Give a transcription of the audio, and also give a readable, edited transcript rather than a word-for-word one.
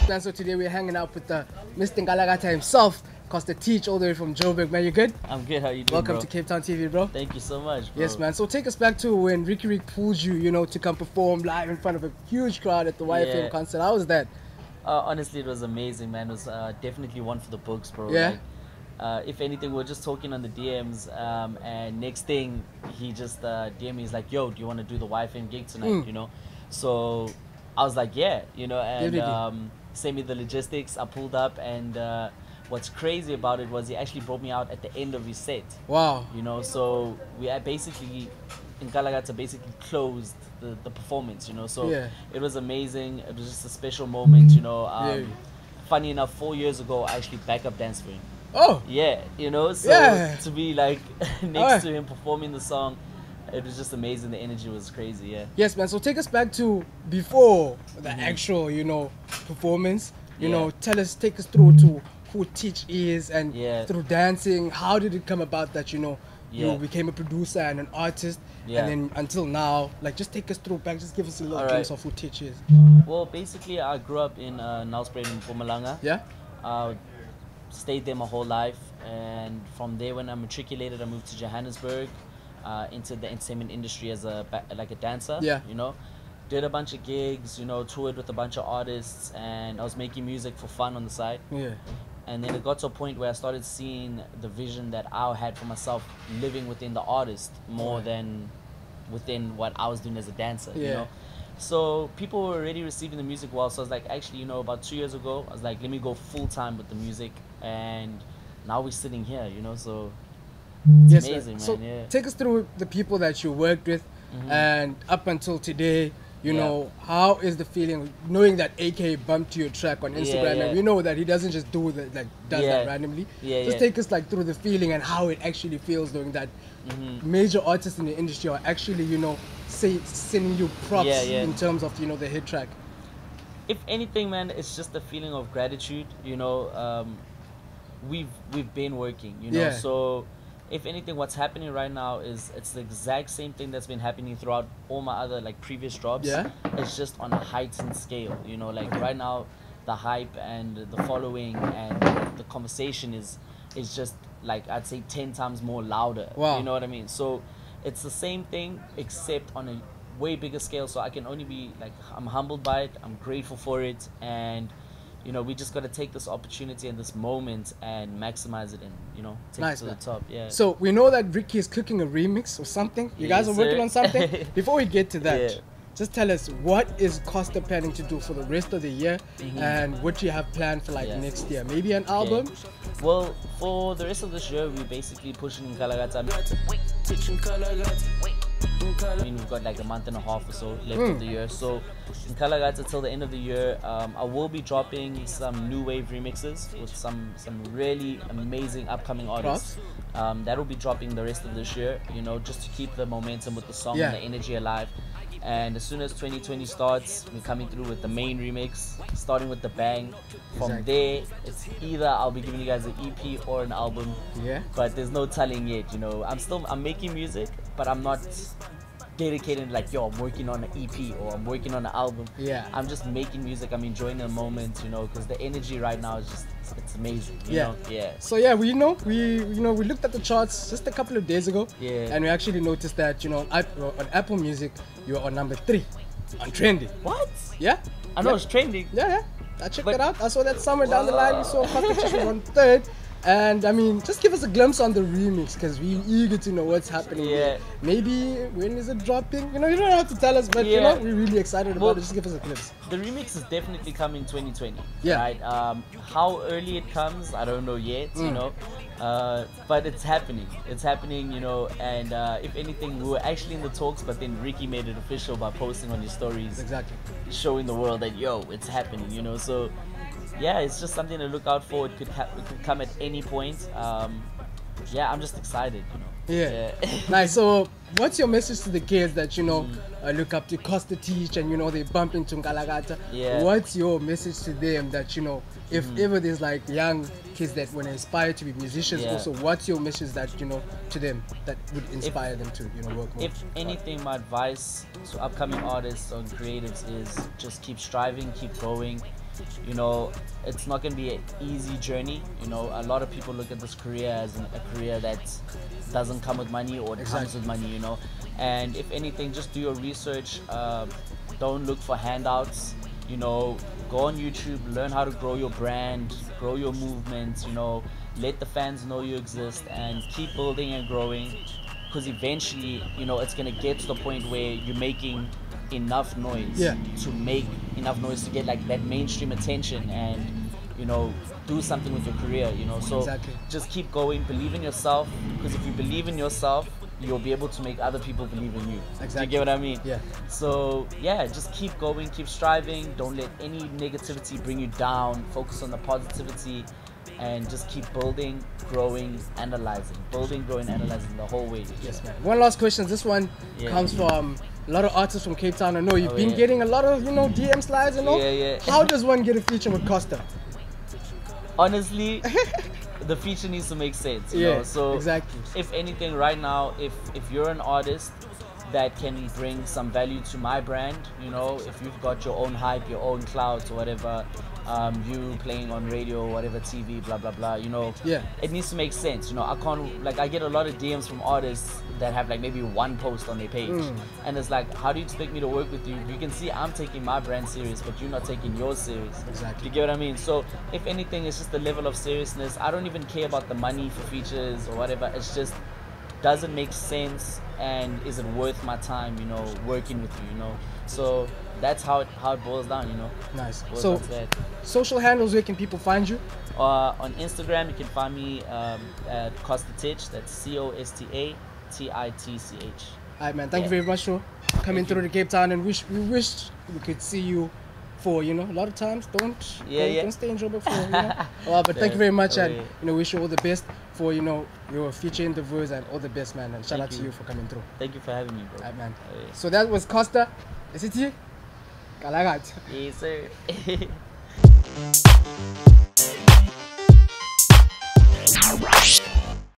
man. So today we're hanging out with the Mr. Nkalakatha himself, Costa Titch, all the way from Joburg. Man, you good? I'm good. How you doing, Welcome bro? to Cape Town TV, bro. Thank you so much, bro. Yes, man. So take us back to when Ricky Rick pulled you, you know, to come perform live in front of a huge crowd at the YFM concert. How was that? Honestly, it was amazing, man. It was definitely one for the books, bro. Yeah. Like, if anything, we were just talking on the DMs, and next thing, he just DM me. He's like, "Yo, do you want to do the YFM gig tonight?" You know. So I was like, "Yeah," you know, and sent me the logistics. I pulled up, and what's crazy about it was he actually brought me out at the end of his set. Wow. You know, so we had basically, Nkalakatha basically closed the performance, you know, so it was amazing. It was just a special moment, you know. Funny enough, 4 years ago, I actually backup danced for him. Oh. Yeah, you know, so to be like next to him performing the song, it was just amazing. The energy was crazy, yeah. Yes, man. So take us back to before the actual, you know, performance. You know, take us through to who Titch is, and through dancing, how did it come about that, you know, you became a producer and an artist, and then until now, like, just take us through back, just give us a little glimpse of who Titch is. Well, basically, I grew up in Nelspruit Mpumalanga. Stayed there my whole life, and from there, when I matriculated, I moved to Johannesburg, into the entertainment industry as a dancer. You know, did a bunch of gigs, you know, toured with a bunch of artists, and I was making music for fun on the side. And then it got to a point where I started seeing the vision that I had for myself, living within the artist more than within what I was doing as a dancer, you know. So people were already receiving the music well, so I was like, actually, you know, about 2 years ago, I was like, let me go full time with the music, and now we're sitting here, you know, so it's amazing, man. So take us through the people that you worked with, and up until today, you know, how is the feeling knowing that AK bumped your track on Instagram, and we know that he doesn't just do that, like, does that randomly. Just take us, like, through the feeling and how it actually feels knowing that major artists in the industry are actually, you know, sending you props in terms of, you know, the hit track. If anything, man, it's just a feeling of gratitude, you know. We've been working, you know, so if anything, what's happening right now is it's the exact same thing that's been happening throughout all my other, like, previous drops. It's just on a heightened scale, you know, like right now the hype and the following and the conversation is just, like, I'd say 10 times more louder. You know what I mean? So it's the same thing except on a way bigger scale. So I can only be like, I'm humbled by it, I'm grateful for it, and you know, we just got to take this opportunity and this moment and maximize it and, you know, take it to the top. So we know that Ricky is cooking a remix or something. You guys are working on something. Before we get to that, just tell us, what is Costa planning to do for the rest of the year, and what you have planned for, like, next year? Maybe an album? Well, for the rest of this year, we're basically pushing Nkalakatha. I mean, we've got like a month and a half or so left of the year. So Nkalakatha till the end of the year, I will be dropping some new wave remixes with some really amazing upcoming artists. That will be dropping the rest of this year, you know, just to keep the momentum with the song and the energy alive. And as soon as 2020 starts, we're coming through with the main remix, starting with the bang. From there, it's either I'll be giving you guys an EP or an album. But there's no telling yet, you know. I'm making music, but I'm not dedicated like, yo, I'm working on an EP or I'm working on an album. I'm just making music. I'm enjoying the moment, you know, because the energy right now is just, it's amazing, you know? So we looked at the charts just a couple of days ago, and we actually noticed that, you know, on Apple Music, you are on number 3 on trending. What? I know it's trending. I checked it out. I saw that somewhere down the line we saw Costa Titch was on 3rd. And I mean, just give us a glimpse on the remix, because we're eager to know what's happening there. Maybe when is it dropping? You know, you don't have to tell us, but you know, we're really excited about it. Just give us a glimpse. The remix is definitely coming 2020. Right? How early it comes, I don't know yet, you know. But it's happening. It's happening, you know, and if anything, we were actually in the talks, but then Ricky made it official by posting on his stories. Showing the world that, yo, it's happening, you know. So yeah, it's just something to look out for. It could come at any point. Yeah, I'm just excited, you know. Nice. So what's your message to the kids that, you know, look up to Costa Titch and, you know, they bump into Nkalakatha? What's your message to them that, you know, if ever there's like young kids that want to aspire to be musicians also, what's your message that, you know, to them that would inspire them to, you know, work more? If anything, my advice to upcoming artists or creatives is just keep striving, keep going. you know, it's not going to be an easy journey. You know, a lot of people look at this career as a career that doesn't come with money, or it comes with money, you know. And if anything, just do your research. Don't look for handouts, you know. Go on YouTube, learn how to grow your brand, grow your movements, you know. Let the fans know you exist, and keep building and growing, because eventually, you know, it's going to get to the point where you're making enough noise to make enough noise to get like that mainstream attention, and, you know, do something with your career, you know. So just keep going, believe in yourself, because if you believe in yourself, you'll be able to make other people believe in you. Do you get what I mean? Yeah. So yeah, just keep going, keep striving. Don't let any negativity bring you down. Focus on the positivity, and just keep building, growing, analyzing. Building, growing, analyzing the whole way. Yes, man. One last question. This one comes from a lot of artists from Cape Town. I know you've been getting a lot of, you know, DM slides and all. Yeah. How does one get a feature with Costa? Honestly, the feature needs to make sense, you know. So if anything, right now, if you're an artist that can bring some value to my brand, you know, if you've got your own hype, your own clouds or whatever, you playing on radio, whatever, TV, blah blah blah, you know, it needs to make sense, you know. I can't, like, I get a lot of DMs from artists that have like maybe one post on their page, and it's like, how do you expect me to work with you? You can see I'm taking my brand serious, but you're not taking yours serious. You get what I mean? So if anything, it's just the level of seriousness. I don't even care about the money for features or whatever. It's just, does it make sense, and is it worth my time, you know, working with you, you know. So that's how it boils down, you know. Nice. So social handles, where can people find you? On Instagram, you can find me at Costa Titch. That's COSTA TITCH. Alright, man. Thank you very much for coming through to Cape Town, and we wished we could see you for, you know, a lot of times don't stay in Joburg for, you know. But thank you very much, and, you know, wish you all the best for, you know, your future endeavors, and all the best, man. And shout out to you for coming through. Thank you for having me, bro. Alright, man. So that was Costa. Is it here? Nkalakatha. Yes, sir.